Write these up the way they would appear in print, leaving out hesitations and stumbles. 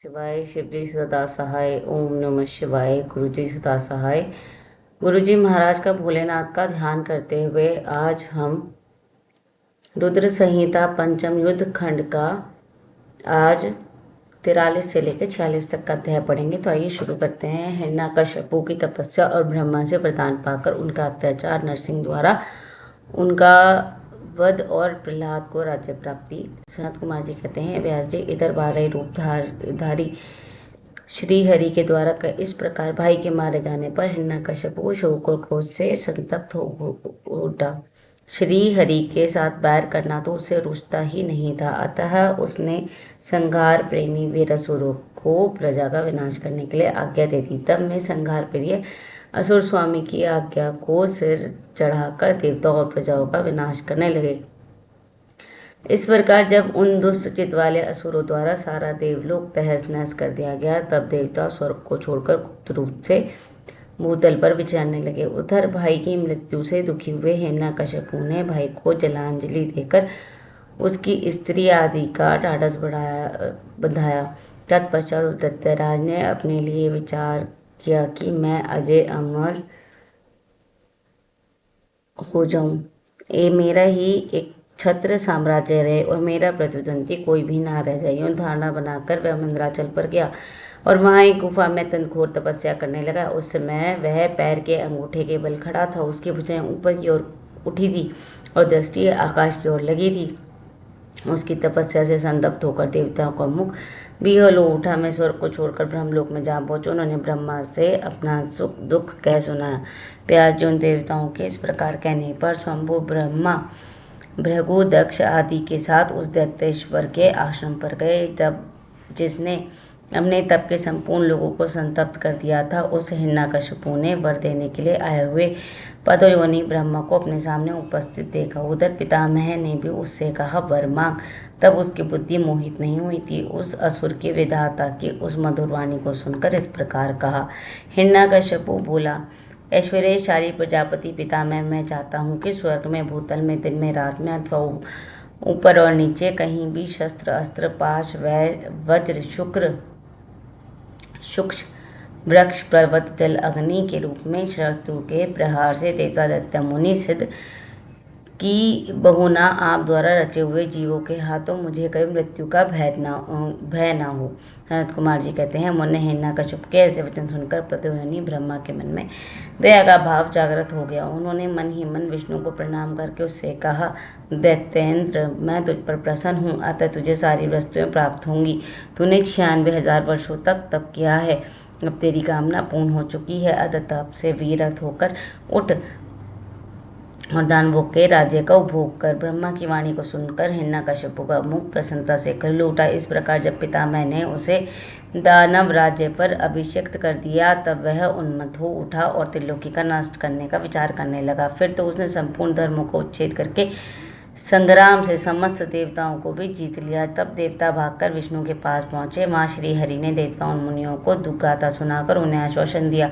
शिवाय शिवजी सदा सहाय। ओम नमः शिवाय। गुरुजी सदा सहाय। गुरुजी महाराज का भोलेनाथ का ध्यान करते हुए आज हम रुद्र संहिता पंचम युद्ध खंड का आज 43 से लेकर 46 तक का अध्याय पढ़ेंगे। तो आइए शुरू करते हैं। हिरण्यकश्यपु की तपस्या और ब्रह्मा से वरदान पाकर उनका अत्याचार, नरसिंह द्वारा उनका वध और प्रहलाद को राज्य प्राप्ति। सनत कुमार जी कहते हैं, व्यास जी, इधर 12 रूपधारी श्री हरि के द्वारा इस प्रकार भाई के मारे जाने पर हिरण्यकश्यपु शोक और क्रोध से संतप्त हो उठा। श्री हरि के साथ बैर करना तो उसे रुचता ही नहीं था, अतः उसने संहार प्रेमी वीर असुरों को प्रजा का विनाश करने के लिए आज्ञा दे दी। तब में संहार प्रिय असुर स्वामी की आज्ञा को सिर चढ़ाकर देवताओं और प्रजाओं का विनाश करने लगे। इस प्रकार जब उन दुष्ट चित्त वाले असुरों द्वारा सारा देवलोक तहस नहस कर दिया गया, तब देवता स्वर्ग को छोड़कर गुप्त रूप से भूतल पर विचरने लगे। उधर भाई की मृत्यु से दुखी हुए हिरण्यकश्यपु ने भाई को जलांजलि देकर उसकी स्त्री आदि का ढाढ़स बंधाया। तत्पश्चात उस दैत्यराज ने अपने लिए विचार किया कि मैं अजय अमर हो जाऊं, ये मेरा ही एक छत्र साम्राज्य रहे और मेरा प्रतिद्वंदी कोई भी ना रह जाए। यूं धारणा बनाकर वह मंदराचल पर गया और वहां एक गुफा में तनघोर तपस्या करने लगा। उस समय वह पैर के अंगूठे के बल खड़ा था। उसकी भुजाएं ऊपर की ओर उठी थी और दृष्टि आकाश की ओर लगी थी। उसकी तपस्या से संतप्त होकर देवताओं का मुख विह्वल हो उठा। मैं स्वर्ग को छोड़कर ब्रह्मलोक में जा पहुंचा। उन्होंने ब्रह्मा से अपना सुख दुख कह सुनाया। व्यास जी, उन देवताओं के इस प्रकार कहने पर स्वयंभू ब्रह्मा, भृगु, दक्ष आदि के साथ उस दैत्येश्वर के आश्रम पर गए। तब जिसने अपने तप के संपूर्ण लोगों को संतप्त कर दिया था, उस हिरण्यकश्यपु ने वर देने के लिए आए हुए पदयोनि ब्रह्मा को अपने सामने उपस्थित देखा। उधर पितामह ने भी उससे कहा, वर मांग। तब उसकी बुद्धि मोहित नहीं हुई थी। उस असुर के विधाता की उस मधुर वाणी को सुनकर इस प्रकार कहा। हिरण्यकश्यपु बोला, ऐश्वर्यशाली प्रजापति पितामह, मैं चाहता हूँ कि स्वर्ग में, भूतल में, दिन में, रात में अथवा ऊपर और नीचे कहीं भी शस्त्र, अस्त्र, पाश, वज्र, शुक्र, सूक्ष्म वृक्ष, पर्वत, जल, अग्नि के रूप में शत्रु के प्रहार से देवता, दैत्य, मुनि, सिद्ध कि बहुना आप द्वारा रचे हुए जीवों के हाथों मुझे कभी मृत्यु का भय ना हो। सनत कुमार जी कहते हैं, मुन्ने हिरण्यकश्यप के ऐसे वचन सुनकर पदयोनि ब्रह्मा के मन में दया का भाव जागृत हो गया। उन्होंने मन ही मन विष्णु को प्रणाम करके उससे कहा, दैत्येंद्र, मैं तुझ पर प्रसन्न हूँ, अतः तुझे सारी वस्तुएं प्राप्त होंगी। तूने 96,000 वर्षों तक तप किया है। अब तेरी कामना पूर्ण हो चुकी है, अतः तप से विरत होकर उठ और दानवों के राज्य का उपभोग कर। ब्रह्मा की वाणी को सुनकर हिरण्यकश्यपु का मुख प्रसन्नता से खिल उठा। इस प्रकार जब पितामह ने उसे दानव राज्य पर अभिषिक्त कर दिया, तब वह उन्मत्त हो उठा और त्रिलोकी का नष्ट करने का विचार करने लगा। फिर तो उसने संपूर्ण धर्मों को उच्छेद करके संग्राम से समस्त देवताओं को भी जीत लिया। तब देवता भागकर विष्णु के पास पहुंचे। वहां श्री हरि ने देवताओं और मुनियों को दुख गाथा सुनाकर उन्हें आश्वासन दिया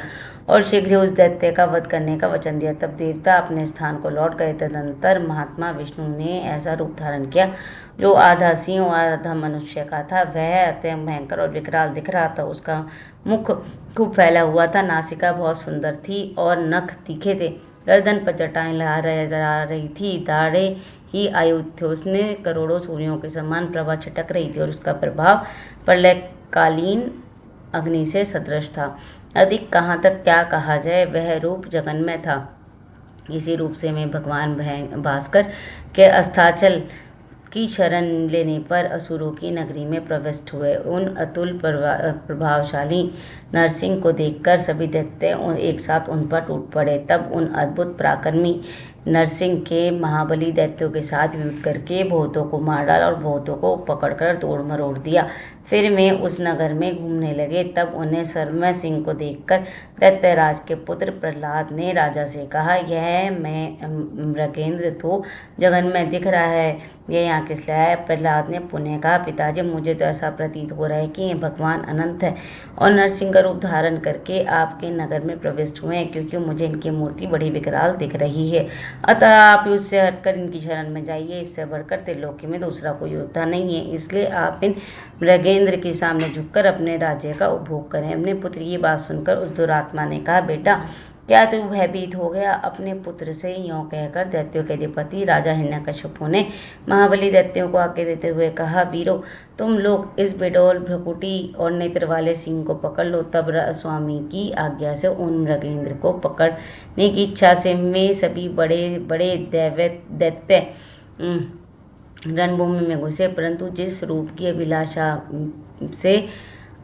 और शीघ्र ही उस दैत्य का वध करने का वचन दिया। तब देवता अपने स्थान को लौट गए। तदनंतर महात्मा विष्णु ने ऐसा रूप धारण किया जो आधा सिंह और आधा मनुष्य का था। वह अत्यंत भयंकर और विकराल दिख रहा था। उसका मुख खूब फैला हुआ था, नासिका बहुत सुंदर थी और नख तीखे थे। गर्दन पर जटाएं लहरा रही थी, दाढ़े ही आयुध थे। उसने करोड़ों सूर्यों के समान प्रभा छिटक रही थी और उसका प्रभाव प्रलयकालीन अग्नि से सदृश था। अधिक कहाँ तक क्या कहा जाए, वह रूप जगन्मय था। इसी रूप से मैं भगवान भास्कर के अस्ताचल की शरण लेने पर असुरों की नगरी में प्रविष्ट हुए। उन अतुल प्रभावशाली नरसिंह को देखकर सभी दैत्य एक साथ उन पर टूट पड़े। तब उन अद्भुत पराक्रमी नरसिंह के महाबली दैत्यों के साथ युद्ध करके बहुतों को मार डाला और बहुतों को पकड़कर तोड़ मरोड़ दिया। फिर वे उस नगर में घूमने लगे। तब उन्हें सर्वमय सिंह को देखकर दैत्यराज के पुत्र प्रहलाद ने राजा से कहा, यह मैं मृगेंद्र तो जगन्मय दिख रहा है, यह यहाँ किस लिए आया? प्रहलाद ने पुनः कहा, पिताजी, मुझे तो ऐसा प्रतीत हो रहा है कि ये भगवान अनंत है और नरसिंह का रूप धारण करके आपके नगर में प्रविष्ट हुए हैं, क्योंकि मुझे इनकी मूर्ति बड़ी विकराल दिख रही है। अतः आप उससे हटकर इनकी शरण में जाइए। इससे बढ़कर त्रिलोकी में दूसरा कोई योद्धा नहीं है, इसलिए आप इन मृगेंद्र इंद्र के सामने झुककर अपने राज्य का उपभोग करें। अपने पुत्र की बात सुनकर उस दुरात्मा ने कहा, बेटा क्या तू भयभीत हो गया? अपने पुत्र से यों कहकर दैत्यों के अधिपति राजा हिरण्यकश्यप ने महाबली दैत्यों को आज्ञा देते हुए कहा, वीरों तुम लोग इस बेडौल भ्रकुटी और नेत्र वाले सिंह को पकड़ लो। तब स्वामी की आज्ञा से उन मृगेंद्र को पकड़ने की इच्छा से वे सभी बड़े बड़े दैत्य रणभूमि में घुसे, परंतु जिस रूप की अभिलाषा से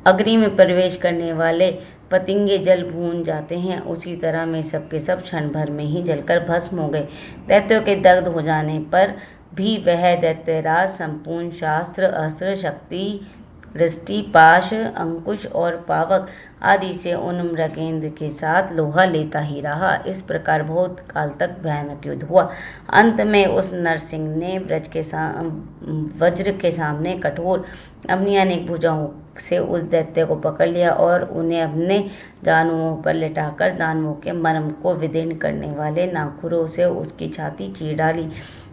अग्नि में प्रवेश करने वाले पतंगे जल भून जाते हैं, उसी तरह में सबके सब क्षण भर में ही जलकर भस्म हो गए। दैत्यों के दग्ध हो जाने पर भी वह दैत्यराज संपूर्ण शास्त्र, अस्त्र, शक्ति, दृष्टि, पाश, अंकुश और पावक आदि से उन मृगेंद्र के साथ लोहा लेता ही रहा। इस प्रकार बहुत काल तक भयानक युद्ध हुआ। अंत में उस नरसिंह ने वज्र के सामने कठोर अपनी अनेक भुजाओं से उस दैत्य को पकड़ लिया और उन्हें अपने जानुओं पर लिटाकर दानवों के मर्म को विदीर्ण करने वाले नाखूरों से उसकी छाती चीर डाली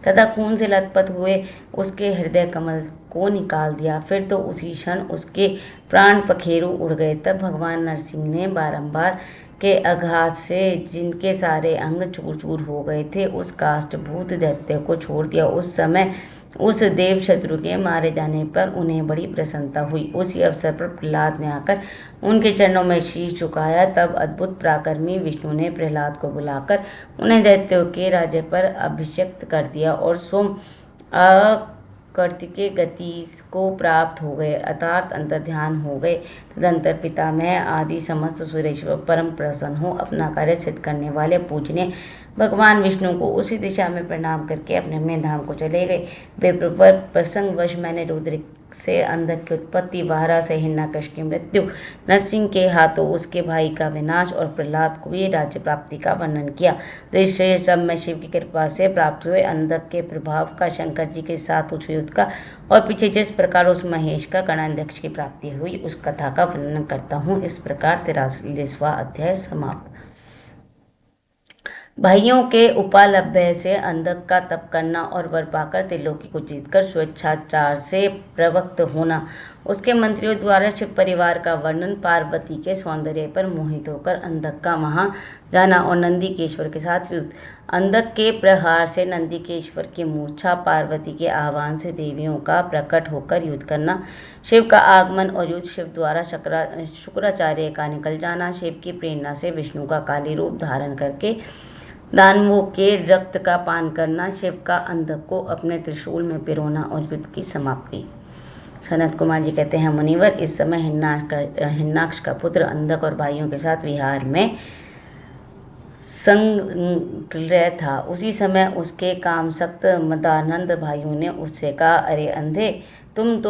तथा खून से लथपथ हुए उसके हृदय कमल को निकाल दिया। फिर तो उसी क्षण उसके प्राण पखेरु उड़ गए। तब भगवान नरसिंह ने बारंबार के आघात से जिनके सारे अंग चूर चूर हो गए थे, उस काष्ठभूत दैत्य को छोड़ दिया। उस समय उस देव शत्रु के मारे जाने पर उन्हें बड़ी प्रसन्नता हुई। उसी अवसर पर प्रहलाद ने आकर उनके चरणों में शीश झुकाया। तब अद्भुत पराक्रमी विष्णु ने प्रहलाद को बुलाकर उन्हें दैत्यों के राज्य पर अभिषिक्त कर दिया और सोम कार्तिकेय गति को प्राप्त हो गए, अर्थात अंतर्ध्यान हो गए। तदंतर पितामह आदि समस्त सुरेश्वर परम प्रसन्न हो अपना कार्य सिद्ध करने वाले पूजनीय भगवान विष्णु को उसी दिशा में प्रणाम करके अपने अपने धाम को चले गए। विप्रवर प्रसंगवश मैंने रुद्र से अंधक की उत्पत्ति, वाहरा से हिरण्यकश्यप की मृत्यु, नरसिंह के हाथों उसके भाई का विनाश और प्रहलाद को ये राज्य प्राप्ति का वर्णन किया। तो श्रेष्ठ सब में शिव की कृपा से प्राप्त हुए अंधक के प्रभाव का, शंकर जी के साथ उस युद्ध का और पीछे जिस प्रकार उस महेश का गणाध्यक्ष की प्राप्ति हुई उस कथा का वर्णन करता हूँ। इस प्रकार 43वां अध्याय समाप्त। भाइयों के उपालभ्य से अंधक का तप करना और वर पाकर त्रिलोकी को जीतकर स्वेच्छाचार से प्रवक्त होना, उसके मंत्रियों द्वारा शिव परिवार का वर्णन, पार्वती के सौंदर्य पर मोहित होकर अंधक का वहां जाना और नंदीकेश्वर के साथ युद्ध, अंधक के प्रहार से नंदीकेश्वर की मूर्छा, पार्वती के आह्वान से देवियों का प्रकट होकर युद्ध करना, शिव का आगमन और युद्ध, शिव द्वारा शुक्राचार्य का निकल जाना, शिव की प्रेरणा से विष्णु का काली रूप धारण करके दानवों के रक्त का पान करना, शिव का अंधक को अपने त्रिशूल में पिरोना और युद्ध की समाप्ति। सनत कुमार जी कहते हैं, मुनिवर इस समय हिरण्याक्ष का पुत्र अंधक और भाइयों के साथ विहार में संग्रह था। उसी समय उसके कामसक्त मदानंद भाइयों ने उससे कहा, अरे अंधे, तुम्हें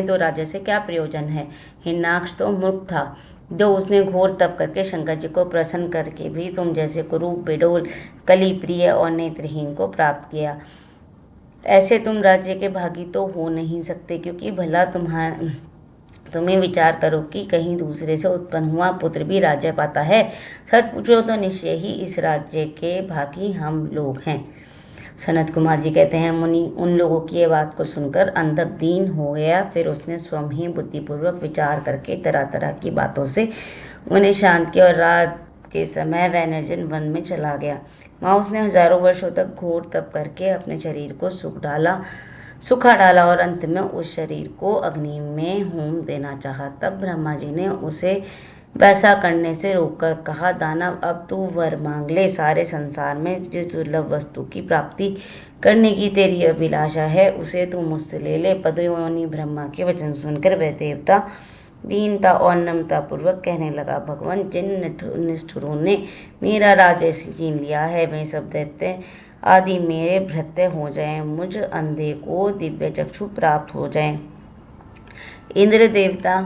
तो राज्य से क्या प्रयोजन है? हिरण्याक्ष तो मूर्ख था, जो उसने घोर तप करके शंकर जी को प्रसन्न करके भी तुम जैसे कुरूप, बेडोल, कली प्रिय और नेत्रहीन को प्राप्त किया। ऐसे तुम राज्य के भागी तो हो नहीं सकते, क्योंकि भला तुम्हें विचार करो कि कहीं दूसरे से उत्पन्न हुआ पुत्र भी राज्य पाता है। सच पूछो तो निश्चय ही इस राज्य के भागी हम लोग हैं। सनत कुमार जी कहते हैं, मुनि उन लोगों की ये बात को सुनकर अंधक दीन हो गया। फिर उसने स्वयं ही बुद्धिपूर्वक विचार करके तरह तरह की बातों से उन्हें शांत किया और रात के समय वह निर्जन वन में चला गया। वहाँ उसने हजारों वर्षों तक घोर तप करके अपने शरीर को सुखा डाला और अंत में उस शरीर को अग्नि में होम देना चाहा। तब ब्रह्मा जी ने उसे वैसा करने से रोककर कहा, दानव अब तू वर मांग ले। सारे संसार में जिस दुर्लभ वस्तु की प्राप्ति करने की तेरी अभिलाषा है उसे तू मुझसे ले ले। पदयोनि ब्रह्मा के वचन सुनकर वह देवता दीनता और नम्रता पूर्वक कहने लगा, भगवान जिन निष्ठुरों ने मेरा राज्य छीन लिया है वे सब दैत्य आदि मेरे भृत्य हो जाएं, मुझ अंधे को दिव्य चक्षु प्राप्त हो जाएं। इंद्र देवता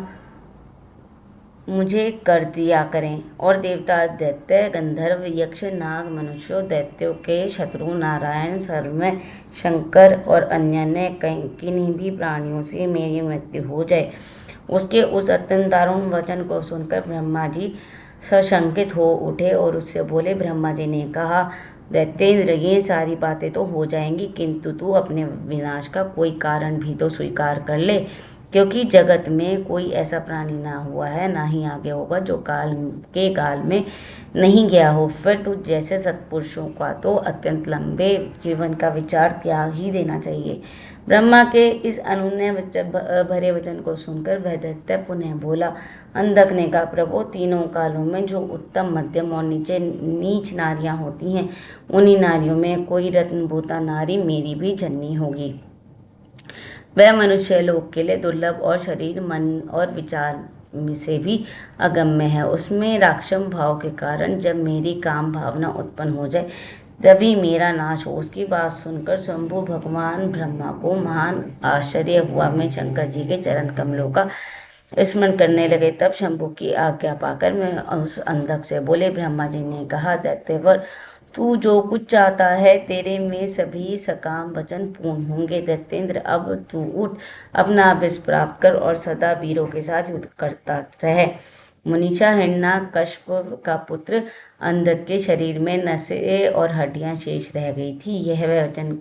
मुझे कर दिया करें और देवता, दैत्य, गंधर्व, यक्ष, नाग, मनुष्यों, दैत्यों के शत्रु नारायण, सर्व शंकर और अन्य किन्हीं भी प्राणियों से मेरी मृत्यु हो जाए। उसके उस अत्यंत दारुण वचन को सुनकर ब्रह्मा जी सशंकित हो उठे और उससे बोले, ब्रह्मा जी ने कहा, दैत्येंद्र, ये सारी बातें तो हो जाएंगी, किंतु तू अपने विनाश का कोई कारण भी तो स्वीकार कर ले, क्योंकि जगत में कोई ऐसा प्राणी ना हुआ है, ना ही आगे होगा, जो काल में नहीं गया हो। फिर तो जैसे सत्पुरुषों का तो अत्यंत लंबे जीवन का विचार त्याग ही देना चाहिए। ब्रह्मा के इस अनुनय भरे वचन को सुनकर वह दैत्य पुनः बोला। अंधक ने कहा, प्रभु, तीनों कालों में जो उत्तम, मध्यम और नीच नारियां होती हैं, उन्हीं नारियों में कोई रत्नभूता नारी मेरी भी जननी होगी। वह मनुष्य लोक के लिए दुर्लभ और शरीर, मन और विचार से भी अगम्य है। उसमें राक्षस भाव के कारण जब मेरी काम भावना उत्पन्न हो जाए, तभी मेरा नाश हो। उसकी बात सुनकर शंभु भगवान ब्रह्मा को महान आश्चर्य हुआ। मैं शंकर जी के चरण कमलों का स्मरण करने लगे। तब शंभु की आज्ञा पाकर मैं उस अंधक से बोले। ब्रह्मा जी ने कहा, दैत्यवर, तू जो कुछ चाहता है, तेरे में सभी सकाम वचन पूर्ण होंगे। दैत्येंद्र, अब तू उठ, अपना अभीष्ट प्राप्त कर और सदा वीरों के साथ युद्ध करता रहे। मुनीषा हिरण्यकश्यप का पुत्र अंधक के शरीर में नसें और हड्डियां शेष रह गई थी।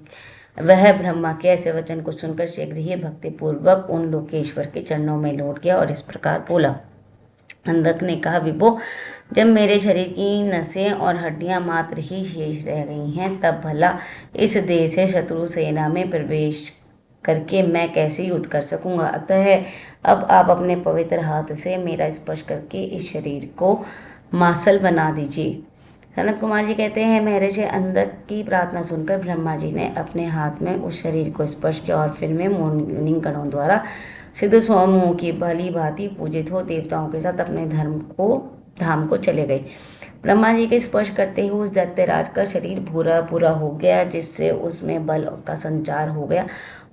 वह ब्रह्मा के ऐसे वचन को सुनकर शीघ्र ही भक्ति पूर्वक उन लोकेश्वर के चरणों में लौट गया और इस प्रकार बोला। अंधक ने कहा, विभो, जब मेरे शरीर की नसें और हड्डियां मात्र ही शेष रह गई हैं, तब भला इस देह से शत्रु सेना में प्रवेश करके मैं कैसे युद्ध कर सकूंगा। अतः अब आप अपने पवित्र हाथ से मेरा स्पर्श करके इस शरीर को मांसल बना दीजिए। सनत कुमार जी कहते हैं, महर्षि अंधक की प्रार्थना सुनकर ब्रह्मा जी ने अपने हाथ में उस शरीर को स्पर्श किया और फिर में मुनिगणों द्वारा सिद्ध स्वयं की भली भांति पूजित हो देवताओं के साथ अपने धाम को चले गए। ब्रह्मा जी के स्पर्श करते ही उस दैत्यराज का शरीर भूरा भूरा हो गया, जिससे उसमें बल का संचार हो गया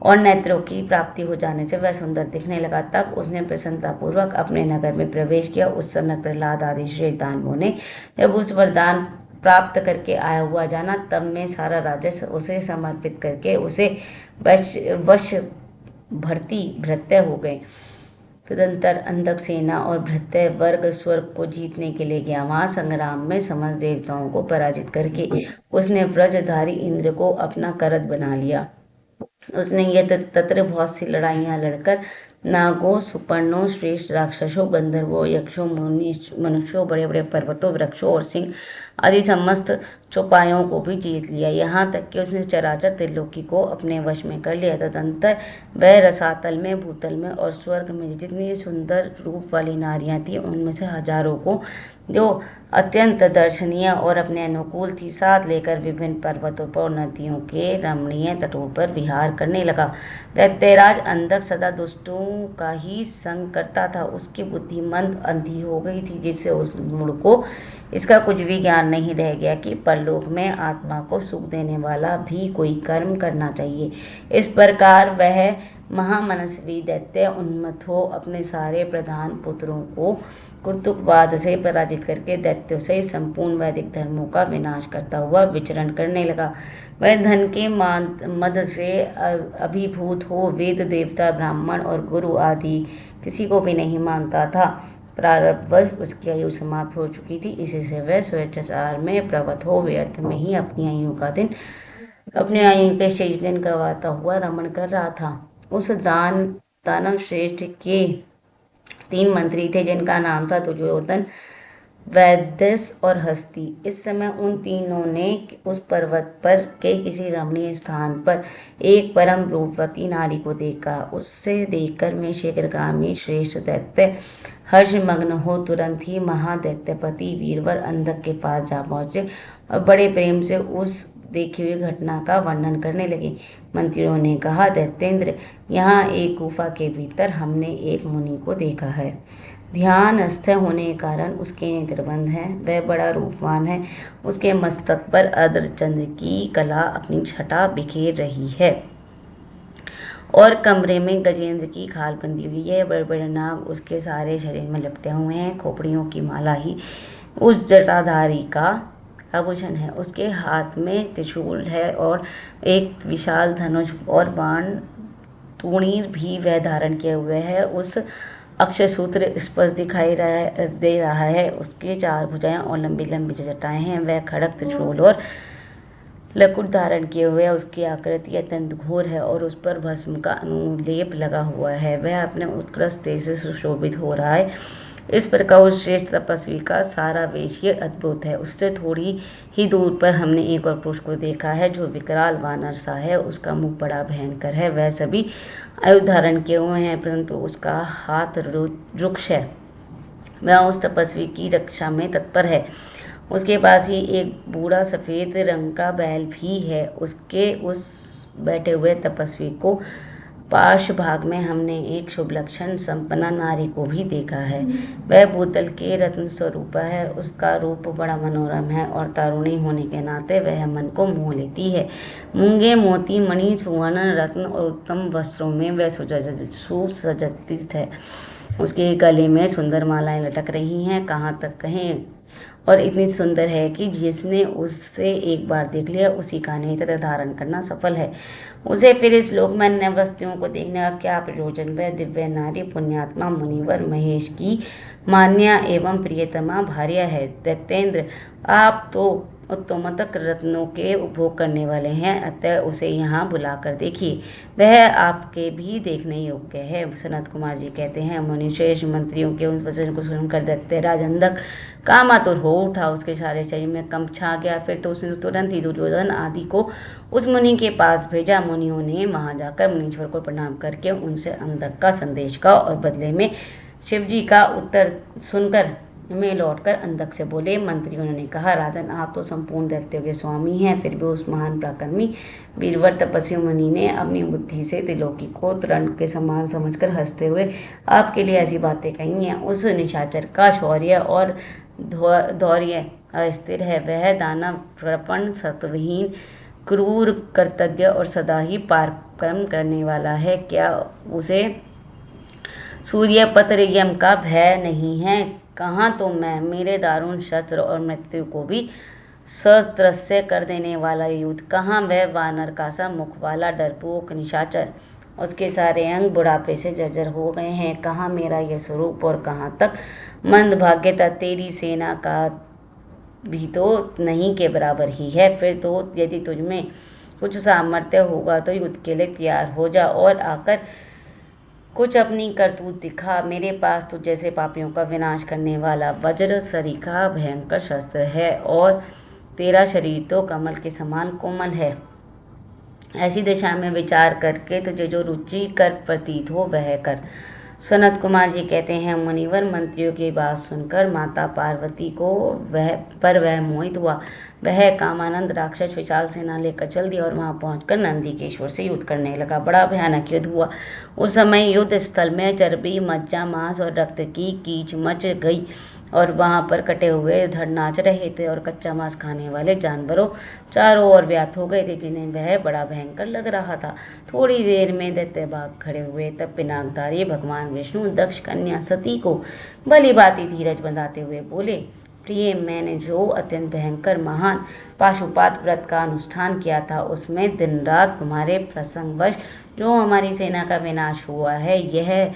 और नेत्रों की प्राप्ति हो जाने से वह सुंदर दिखने लगा। तब उसने प्रसन्नतापूर्वक अपने नगर में प्रवेश किया। उस समय प्रहलाद आदि श्रेष्ठ दानवों ने जब उस वरदान प्राप्त करके आया हुआ जाना, तब मैं सारा राज्य उसे समर्पित करके उसे वश भर्ती भृत्य हो गए। तदंतर अंधक सेना और भृत्य वर्ग स्वर्ग को जीतने के लिए गया। वहां संग्राम में समस्त देवताओं को पराजित करके उसने व्रजधारी इंद्र को अपना करत बना लिया। उसने ये तत्र बहुत सी लड़ाइयां लड़कर नागों, सुपर्णों, श्रेष्ठ राक्षसों, गंधर्वों, यक्षों, मनुष्यों, बड़े बड़े पर्वतों, वृक्षों और सिंह आदि समस्त चौपायों को भी जीत लिया। यहाँ तक कि उसने चराचर त्रिलोकी को अपने वश में कर लिया। तदंतर वह रसातल में, भूतल में और स्वर्ग में जितनी सुंदर रूप वाली नारियां थी, उनमें से हजारों को, जो अत्यंत दर्शनीय और अपने अनुकूल थी, साथ लेकर विभिन्न पर्वतों पर और नदियों के रमणीय तटों पर विहार करने लगा। दैत्यराज अंधक सदा दुष्टों का ही संग करता था। उसकी बुद्धि मंद अंधी हो गई थी, जिससे उस मूढ़ को इसका कुछ भी ज्ञान नहीं रह गया कि परलोक में आत्मा को सुख देने वाला भी कोई कर्म करना चाहिए। इस प्रकार वह महामनस्वी दैत्य उन्मत्त हो अपने सारे प्रधान पुत्रों को कुर्तुकवाद से पराजित करके दैत्यों से संपूर्ण वैदिक धर्मों का विनाश करता हुआ विचरण करने लगा। वह धन के मद से अभिभूत हो वेद, देवता, ब्राह्मण और गुरु आदि किसी को भी नहीं मानता था। प्रारब्धवश उसकी आयु समाप्त हो चुकी थी, इसी से वह स्वेच्छाचार में प्रवृत्त हो व्यर्थ में ही अपने आयु के शेष दिन गंवाता हुआ रमण कर रहा था। उस दानव श्रेष्ठ के 3 मंत्री थे, जिनका नाम था दुर्योधन, वैदेश और हस्ती। इस समय उन तीनों ने उस पर्वत पर के किसी रमणीय स्थान पर एक परम रूपवती नारी को देखा। उससे देखकर मैं शीघ्रगामी श्रेष्ठ दैत्य हर्षमग्न हो तुरंत ही महादैत्यपति वीरवर अंधक के पास जा पहुंचे और बड़े प्रेम से उस देखी हुई घटना का वर्णन करने लगे। मंत्रियों ने कहा, दैत्येंद्र, यहाँ एक गुफा के भीतर हमने एक मुनि को देखा है। ध्यानस्थ होने के कारण उसके नेत्र बंद हैं। वह बड़ा रूपवान है। उसके मस्तक पर अर्धचंद्र की कला अपनी छटा बिखेर रही है और कमरे में गजेंद्र की खाल बंधी हुई है। बड़े बड़े नाग उसके सारे शरीर में लिपटे हुए हैं। खोपड़ियों की माला ही उस जटाधारी का आभूषण है। उसके हाथ में त्रिशूल है और एक विशाल धनुष और बाण तूणीर भी वह धारण किए हुए है। उस अक्षय सूत्र स्पष्ट दिखाई दे रहा है। उसके 4 भुजाएं और लंबी लंबी जटाएं हैं। वह खड़ग, त्रिशूल और लकुट धारण किए हुए है, उसकी आकृति अत्यंत घोर है और उस पर भस्म का अनुलेप लगा हुआ है। वह अपने उत्कृष्ट तेज से सुशोभित हो रहा है। इस प्रकार उस श्रेष्ठ तपस्वी का सारा वेश ये अद्भुत है। उससे थोड़ी ही दूर पर हमने एक और पुरुष को देखा है जो विकराल वानर सा है। उसका मुख बड़ा भयंकर है। वह सभी आयु धारण किए हुए हैं, परंतु उसका हाथ रुक्ष है। वह उस तपस्वी की रक्षा में तत्पर है। उसके पास ही एक बूढ़ा सफ़ेद रंग का बैल भी है। उसके उस बैठे हुए तपस्वी को पार्श्व भाग में हमने एक शुभ लक्षण संपन्ना नारी को भी देखा है। वह भूतल के रत्न स्वरूप है। उसका रूप बड़ा मनोरम है और तारुणी होने के नाते वह मन को मोह लेती है। मूंगे, मोती, मणि, सुवर्ण, रत्न और उत्तम वस्त्रों में वह सुसज्जित है। उसके गले में सुंदर मालाएं लटक रही हैं, कहाँ तक कहें, और इतनी सुंदर है कि जिसने उससे एक बार देख लिया उसी का नेत्र धारण करना सफल है। उसे फिर इस लोक में अन्य वस्तुओं को देखने का क्या प्रयोजन। वह दिव्य नारी पुण्यात्मा मुनिवर महेश की मान्या एवं प्रियतमा भार्या है। दैत्येंद्र, आप तो उत्तमोत्तम रत्नों के उपभोग करने वाले हैं, अतः उसे यहाँ बुलाकर देखिए। वह आपके भी देखने योग्य है। सनत कुमार जी कहते हैं, मुनिश्रेष्ठ मंत्रियों के उस वचन को सुनकर दैत्यराज अंधक कामातुर हो उठा। उसके सारे शरीर में कंप छा गया। फिर तो उसने तुरंत ही दुर्योधन आदि को उस मुनि के पास भेजा। मुनियों ने वहां जाकर मुनीश्वर को प्रणाम करके उनसे अंधक का संदेश कहा और बदले में शिवजी का उत्तर सुनकर में लौटकर अंधक से बोले। मंत्रियों ने कहा, राजन, आप तो संपूर्ण दैत्यों के स्वामी हैं, फिर भी उस महान पराक्रमी वीरवर तपस्वी मुनि ने अपनी बुद्धि से त्रिलोकी को तृण के समान समझकर हंसते हुए आपके लिए ऐसी बातें कही हैं। उस निशाचर का शौर्य और धौर्य अस्थिर है। वह दानव, कृपण, सत्वहीन, क्रूर, कृतज्ञ और सदा ही पराक्रम करने वाला है। क्या उसे सूर्यपत्र यम का भय नहीं है? कहाँ तो मैं, मेरे दारुण शस्त्र और मृत्यु को भी सत्रस्य कर देने वाला युद्ध, कहाँ वह वानर का सा मुख वाला डरपोक निशाचर, उसके सारे अंग बुढ़ापे से जर्जर हो गए हैं। कहाँ मेरा यह स्वरूप और कहाँ तक मंदभाग्यता। तेरी सेना का भी तो नहीं के बराबर ही है। फिर तो यदि तुझमें कुछ सामर्थ्य होगा तो युद्ध के लिए तैयार हो जा और आकर कुछ अपनी करतूत दिखा। मेरे पास तो जैसे पापियों का विनाश करने वाला वज्र सरीखा भयंकर शस्त्र है और तेरा शरीर तो कमल के समान कोमल है। ऐसी दिशा में विचार करके तुझे जो रुचि कर प्रतीत हो वह कर। सनत कुमार जी कहते हैं, मुनिवर मंत्रियों की बात सुनकर माता पार्वती को वह मोहित हुआ। वह कामानंद राक्षस विशाल सेना लेकर चल दिया और वहां पहुंचकर नंदीकेश्वर से युद्ध करने लगा। बड़ा भयानक युद्ध हुआ। उस समय युद्ध स्थल में चर्बी, मज्जा, मांस और रक्त की कीच मच गई और वहां पर कटे हुए धड़ नाच रहे थे और कच्चा मांस खाने वाले जानवरों चारों ओर व्याप्त हो गए थे, जिन्हें वह बड़ा भयंकर लग रहा था। थोड़ी देर में दैत्य भाग खड़े हुए। तब पिनाकधारी भगवान विष्णु दक्ष कन्या सती को भली भांति धीरज बंधाते हुए बोले, प्रिय, मैंने जो अत्यंत भयंकर महान पाशुपात व्रत का अनुष्ठान किया था, उसमें दिन रात तुम्हारे प्रसंगवश जो हमारी सेना का विनाश हुआ है, यह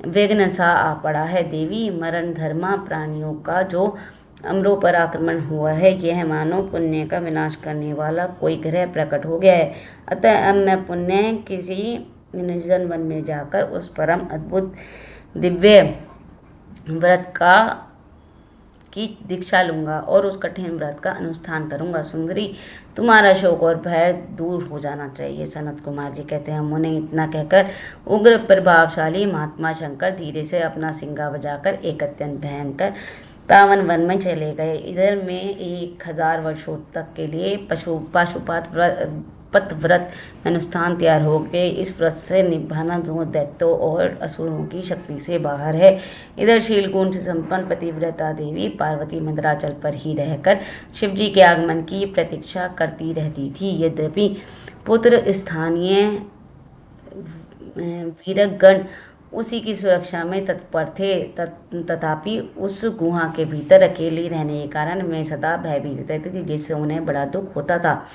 विघ्न सा आ पड़ा है। देवी, मरण धर्मा प्राणियों का जो अमरों पर आक्रमण हुआ है, यह मानव पुण्य का विनाश करने वाला कोई ग्रह प्रकट हो गया है। अतः अब मैं पुण्य किसी निर्जन वन में जाकर उस परम अद्भुत दिव्य व्रत की दीक्षा लूंगा और उस कठिन व्रत का अनुष्ठान करूंगा। सुंदरी, तुम्हारा शोक और भय दूर हो जाना चाहिए। सनत कुमार जी कहते हैं, मुने इतना कहकर उग्र प्रभावशाली महात्मा शंकर धीरे से अपना सिंगा बजाकर एक अत्यंत भयंकर पावन वन में चले गए। इधर में 1000 वर्षों तक के लिए पाशुपात व्रत अनुष्ठान तैयार हो गए। इस व्रत से निभाना दोनों दैत्यों और असुरों की शक्ति से बाहर है। इधर शीलगुण से संपन्न पतिव्रता देवी पार्वती मंदराचल पर ही रहकर शिवजी के आगमन की प्रतीक्षा करती रहती थी। यद्यपि पुत्र स्थानीय वीरगण उसी की सुरक्षा में तत्पर थे, तथापि उस गुहा के भीतर अकेली रहने के कारण वे सदा भयभीत रहती थी, जिससे उन्हें बड़ा दुख होता था।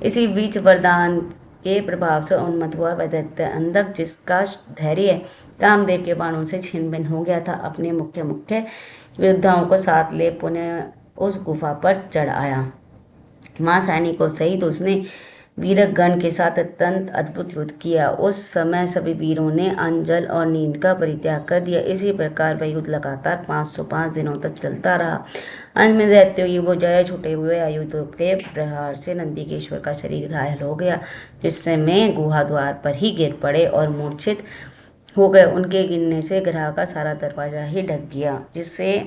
इसी बीच वरदान के प्रभाव से उन्मत्त हुआ वह दैत्य अंधक, जिसका धैर्य कामदेव के बाणों से छिन्न भिन्न हो गया था, अपने मुख्य योद्धाओं को साथ ले पुनः उस गुफा पर चढ़ आया। मां सैनिकों सहित उसने वीरगण के साथ अत्यंत अद्भुत युद्ध किया। उस समय सभी वीरों ने अन्न जल और नींद का परित्याग कर दिया। इसी प्रकार वह युद्ध लगातार 505 दिनों तक चलता रहा। अंत में दैत्यों की वो जय छुटे हुए आयुधों के प्रहार से नंदीकेश्वर का शरीर घायल हो गया, जिससे में गुहा द्वार पर ही गिर पड़े और मूर्छित हो गए। उनके गिरने से ग्रह का सारा दरवाजा ही ढक गया, जिससे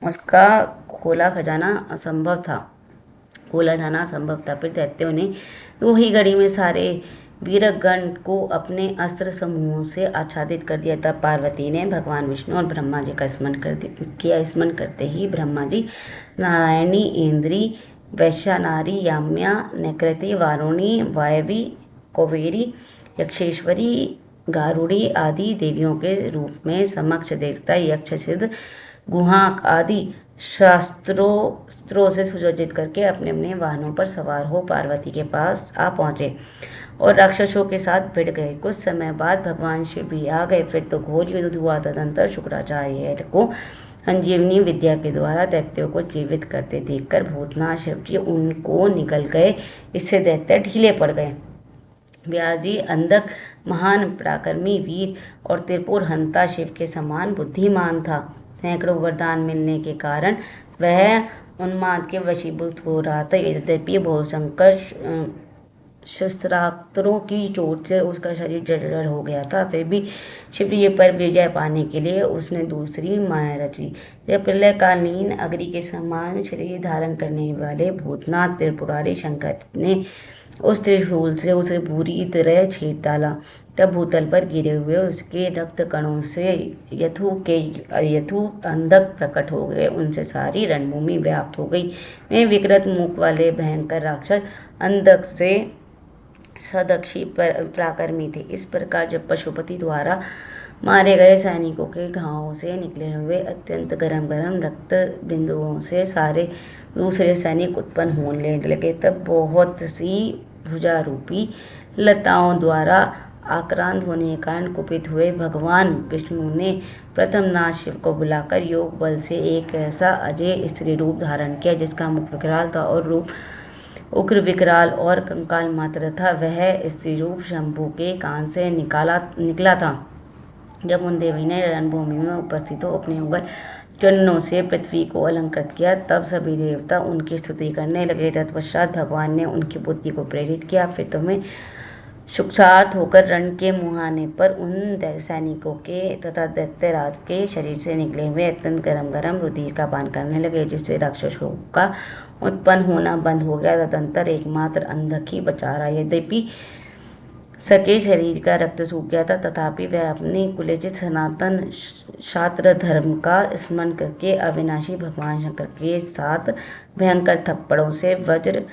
उसका खोला जाना असंभव था। फिर दैत्यों ने 2 ही घड़ी में सारे वीरगण को अपने अस्त्र समूहों से आच्छादित कर दिया। तब पार्वती ने भगवान विष्णु और ब्रह्मा जी का स्मरण करते ही ब्रह्मा जी नारायणी, इंद्री, वैश्यानारी, याम्या, नकृति, वारुणी, वायवी, कौवेरी, यक्षेश्वरी, गारुड़ी आदि देवियों के रूप में समक्ष देवता यक्ष, सिद्ध, गुहाक आदि शास्त्रों से सुसज्जित करके अपने अपने वाहनों पर सवार हो पार्वती के पास आ पहुंचे और राक्षसों के साथ भिड़ गए। कुछ समय बाद भगवान शिव भी आ गए। फिर तो घोर युद्ध हुआ। तदंतर शुक्राचार्य को संजीवनी विद्या के द्वारा दैत्यों को जीवित करते देखकर भूतनाथ शिव जी उनको निकल गए। इससे दैत्य ढीले पड़ गए। व्यास जी अंधक, महान पराक्रमी वीर और त्रिपुर हंता शिव के समान बुद्धिमान था। सैकड़ों वरदान मिलने के कारण वह उन्माद के वशीभूत हो रहा था। यद्यपि बहुशंकर शस्त्रास्त्रों की चोट से उसका शरीर जर्जर हो गया था, फिर भी शिवजी पर विजय पाने के लिए उसने दूसरी माया रची। जब प्रलयकालीन अग्नि के समान शरीर धारण करने वाले भूतनाथ त्रिपुरारी शंकर ने उस त्रिशूल से उसे बुरी तरह छेद डाला, तब भूतल पर गिरे हुए उसके रक्त कणों से यथु अंधक प्रकट हो गए। उनसे सारी रणभूमि व्याप्त हो गई। वे विकृत मुख वाले भयंकर राक्षस अंधक से सदक्षी पराक्रमी थे। इस प्रकार जब पशुपति द्वारा मारे गए सैनिकों के घावों से निकले हुए अत्यंत गरम रक्त बिंदुओं से सारे दूसरे सैनिक उत्पन्न होने लगे, तब बहुत सी भुजारूपी लताओं द्वारा आक्रांत होने के कारण कुपित हुए भगवान विष्णु ने प्रथम नाथ शिव को बुलाकर योग बल से एक ऐसा अजय स्त्री रूप धारण किया, जिसका मुख विकराल था और रूप उग्र विकराल और कंकाल मात्र था। वह स्त्री रूप शंभु के कान से निकला था। जब उन देवी ने रणभूमि में उपस्थित हो अपने उग्र चरणों से पृथ्वी को अलंकृत किया, तब सभी देवता उनकी स्तुति करने लगे। तत्पश्चात भगवान ने उनकी बुद्धि को प्रेरित किया। फिर तुम्हें सुक्षार्थ होकर रण के मुहाने पर उन सैनिकों के तथा दैत्यराज के शरीर से निकले हुए अत्यंत गरम रुधिर का पान करने लगे, जिससे राक्षसों का उत्पन्न होना बंद हो गया। तदंतर एकमात्र अंधक ही बचा रहा। यद्यपि सके शरीर का रक्त सूख गया था, तथापि वह अपने कुलचित सनातन शास्त्र धर्म का स्मरण करके अविनाशी भगवान शंकर के साथ भयंकर थप्पड़ों से वज्र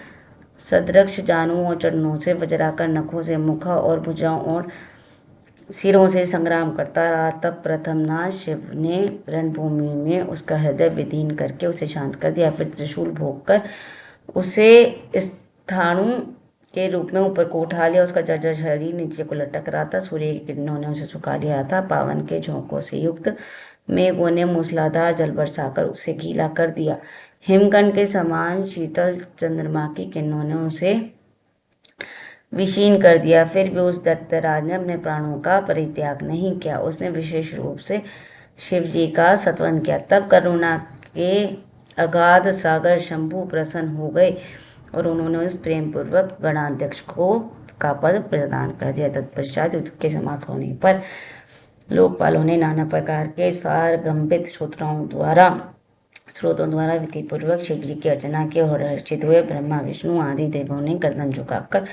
सदृक्ष जानों और चरणों से वज्राकर नखों से मुख और भुजाओं और सिरों से संग्राम करता रहा। तब प्रथमनाथ शिव ने रणभूमि में उसका हृदय विदीन करके उसे शांत कर दिया। फिर त्रिशूल भोग कर उसे स्थाणु के रूप में ऊपर को उठा लिया। उसका जर्जर शरीर नीचे को लटक रहा था। सूर्य की किरणों ने उसे सुखा लिया था। पावन के झोंकों से युक्त मेघों ने मूसलाधार जल बरसाकर उसे गीला कर दिया। हिमकंड के समान शीतल चंद्रमा की किरणों ने उसे विशीर्ण कर दिया। फिर भी उस दैत्यराज ने अपने प्राणों का परित्याग नहीं किया। उसने विशेष रूप से शिव जी का स्तवन किया। तब करुणा के अगाध सागर शंभु प्रसन्न हो गए और उन्होंने उस प्रेम पूर्वक गणाध्यक्ष का पद प्रदान कर दिया। तत्पश्चात युद्ध के समाप्त होने पर लोकपालों ने नाना प्रकार के सारगंभित स्रोतों द्वारा विधि पूर्वक शिव जी की अर्चना की और हर्षित हुए ब्रह्मा विष्णु आदि देवों ने गर्दन झुकाकर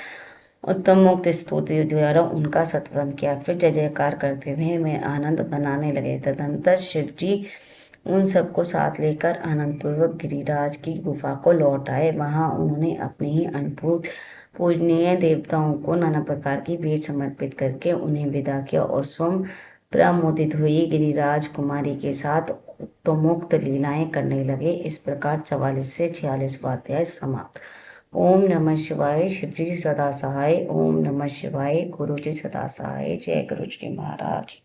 उत्तम मुक्त स्तुति द्वारा उनका स्तवन किया। फिर जय जयकार करते हुए वे आनंद बनाने लगे। तदंतर शिव जी उन सबको साथ लेकर आनंद पूर्वक गिरिराज की गुफा को लौट आए। वहां उन्होंने अपने ही अनंत पूजनीय देवताओं को नाना प्रकार की भेंट समर्पित करके उन्हें विदा किया और स्वयं प्रमोदित हुई गिरिराज कुमारी के साथ उत्तमोक्त लीलाएं करने लगे। इस प्रकार 44 से 46 अध्याय समाप्त। ओम नमः शिवाय। शिव जी सदा सहाय। ओम नमः शिवाय। गुरु जी सदा सहाय। जय गुरु जी महाराज।